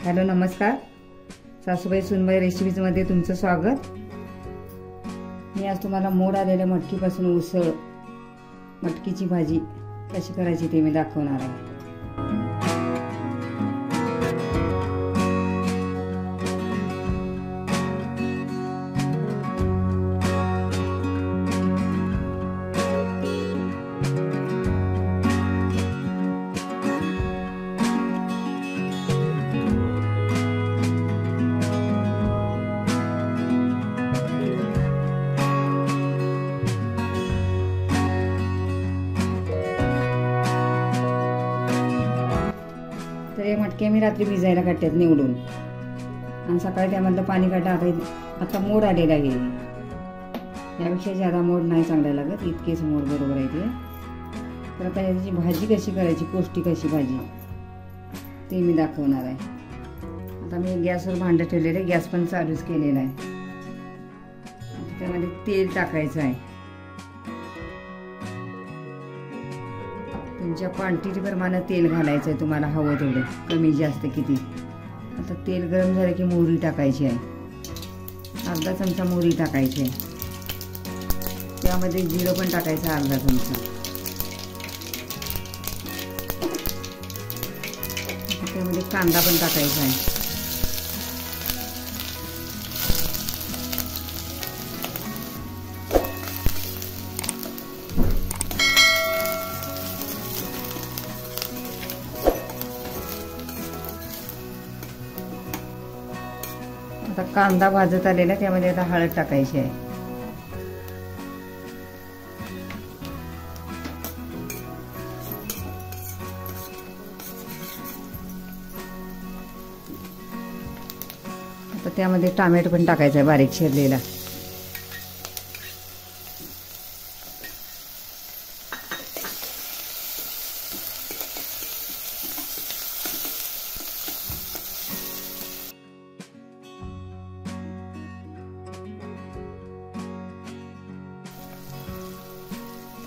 Hello नमस्कार, सासूबाई सुनबाई रेसिपीजमध्ये तुमचं स्वागत। मी आज तुम्हाला मोड आलेल्या मटकीपासून उसळ मटकीची भाजी कशी करायची ते मी दाखवणार आहे। तर हे मटके मी रात्री भिजायला काढतात निवडून आणि सकाळी त्यामधलं पाणी काढलं। आता मोड आलेला आहे, यापेक्षा जादा मोड नाही चांगला लागत, इतकेच मोड बरोबर आहे ते। तर आता याची भाजी कशी करायची, पौष्टिक अशी भाजी ते मी दाखवणार आहे। आता मी गॅसवर भांडं ठेवलेलं आहे, गॅस पण चालूच केलेला आहे। त्यामध्ये तेल टाकायचं आहे, तुमच्या क्वांटिटी प्रमाणे तेल घालायचं आहे, तुम्हाला हवं तेवढं, कमी जास्त किती। आता तेल गरम झालं की मोहरी टाकायची आहे, अर्धा चमचा मोहरी टाकायची आहे। त्यामध्ये जिरं पण टाकायचं अर्धा चमचा। त्यामध्ये कांदा पण टाकायचा आहे। आता कांदा भाजत आलेला, त्यामध्ये आता हळद टाकायची आहे। आता त्यामध्ये टोमॅटो पण टाकायचा आहे, बारीक चिरलेला।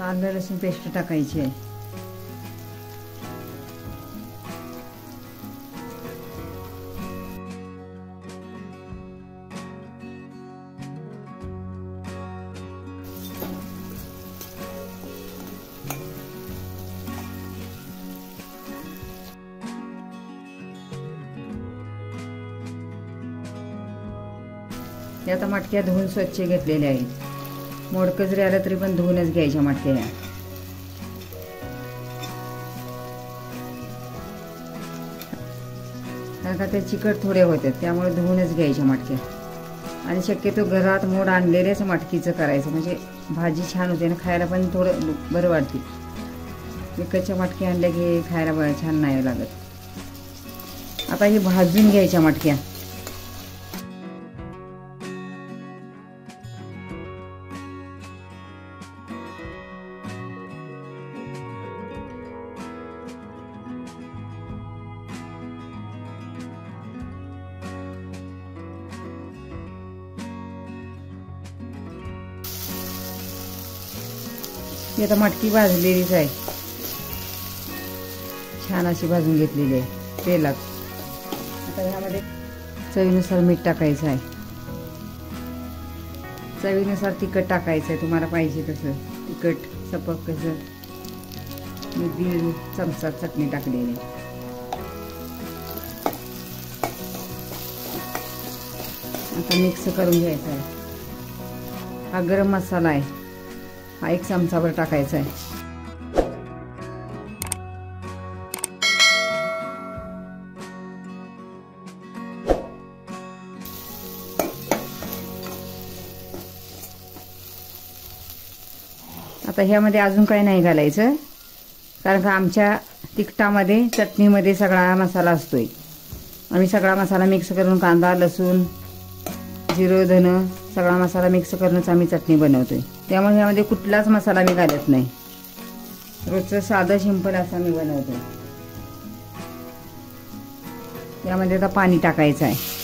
आलं लसूण पेस्ट टाकायची आहे। हे आता मटक्या धुवून स्वच्छ घेतलेल्या आहेत। मोडकं जरी आलं तरी पण धुवूनच घ्यायच्या मटक्या ह्या। कारण का ते चिकट थोडे होते, त्यामुळे धुवूनच घ्यायच्या मटक्या। आणि शक्यतो घरात मोड आणलेल्याच मटकीचं करायचं, म्हणजे भाजी छान होते ना, खायला पण थोडं बरं वाटते। विकतच्या मटक्या आणल्या की खायला छान नाही लागत। आता हे भाजून घ्यायच्या मटक्या। ही आता मटकी भाजलेलीच आहे, छान अशी भाजून घेतलेली आहे तेलात। आता ह्यामध्ये चवीनुसार मीठ टाकायचं आहे, चवीनुसार तिखट टाकायचं आहे, तुम्हाला पाहिजे तसं तिखट सपक कसं। मी 1.5 चमचा चटणी टाकलेली आहे। आता मिक्स करून घ्यायचं आहे। हा गरम मसाला आहे, हा 1 चमचाभर टाकायचा आहे। आता ह्यामध्ये अजून काही नाही घालायचं, कारण का आमच्या तिखटामध्ये चटणीमध्ये सगळा मसाला असतोय। आम्ही सगळा मसाला मिक्स करून कांदा लसूण जिरं धन सगळा मसाला मिक्स करूनच आम्ही चटणी बनवतोय, त्यामुळे ह्यामध्ये कुठलाच मसाला मी घालत नाही। रोजचं साधं सिंपल असं मी बनवतोय। त्यामध्ये आता पाणी टाकायचं आहे।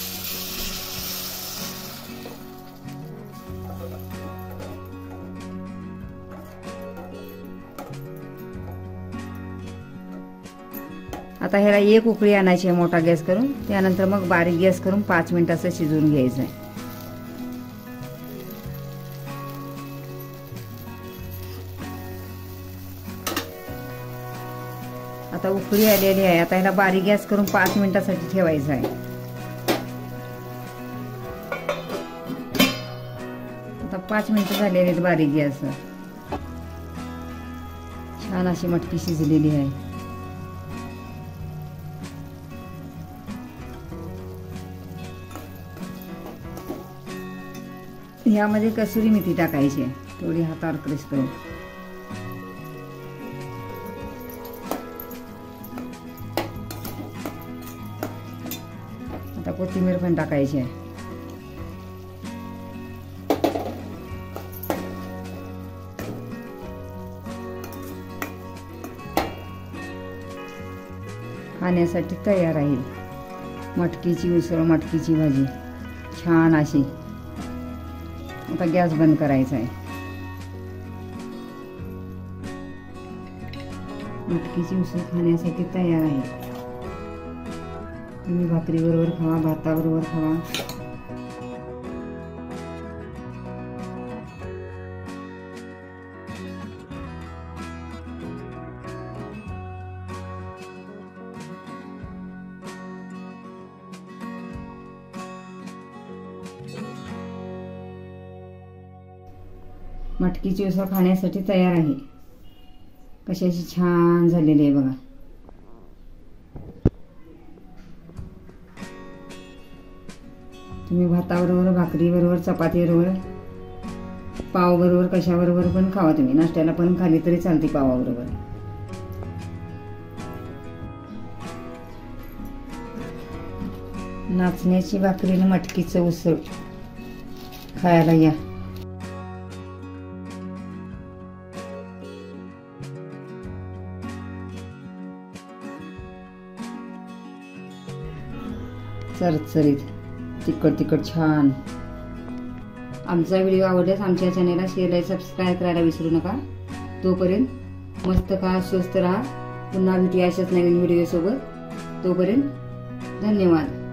आता आता ह्याला एक उकळी आणायची आहे मोठा गॅस करून, त्यानंतर मग बारीक गॅस करून 5 मिनिटाचं शिजवून घ्यायचं आहे. आता उकळी आलेली आहे. आता ह्याला बारीक गॅस करून 5 मिनिटासाठी ठेवायचं आहे. आता 5 मिनिटं झालेली आहेत बारीक गॅस. छान अशी मटकी शिजलेली आहे. ह्यामध्ये कसुरी मेथी टाकायची आहे, थोडी हातावर क्रश करून. आता कोथिंबीर पण टाकायची आहे. खाण्यासाठी तयार आहे मटकीची उसळ, मटकीची भाजी छान अशी. आता गॅस बंद करायचा आहे. मटकीची उसळ खाण्यासाठी तयार आहे. तुम्ही भाकरीबरोबर खावा, भाताबरोबर खावा. मटकीची उसळ खाण्यासाठी तयार आहे. कशाची छान झालेली आहे बघा. तुम्ही भाताबरोबर, भाकरीबरोबर, चपातीबरोबर, पावाबरोबर, कशाबरोबर पण खावा. तुम्ही नाश्त्याला पण खाली तरी चालते पावाबरोबर. नाचण्याची भाकरीने मटकीचं उसळ खायला या. चरचरीत तिखट छान. आमचा व्हिडिओ आवडल्यास आमच्या चॅनेलला शेअर आणि सबस्क्राईब करायला विसरू नका. तोपर्यंत मस्त खा, स्वस्त राहा. पुन्हा भेटूया अशाच नवीन व्हिडिओ सोबत. तोपर्यंत धन्यवाद.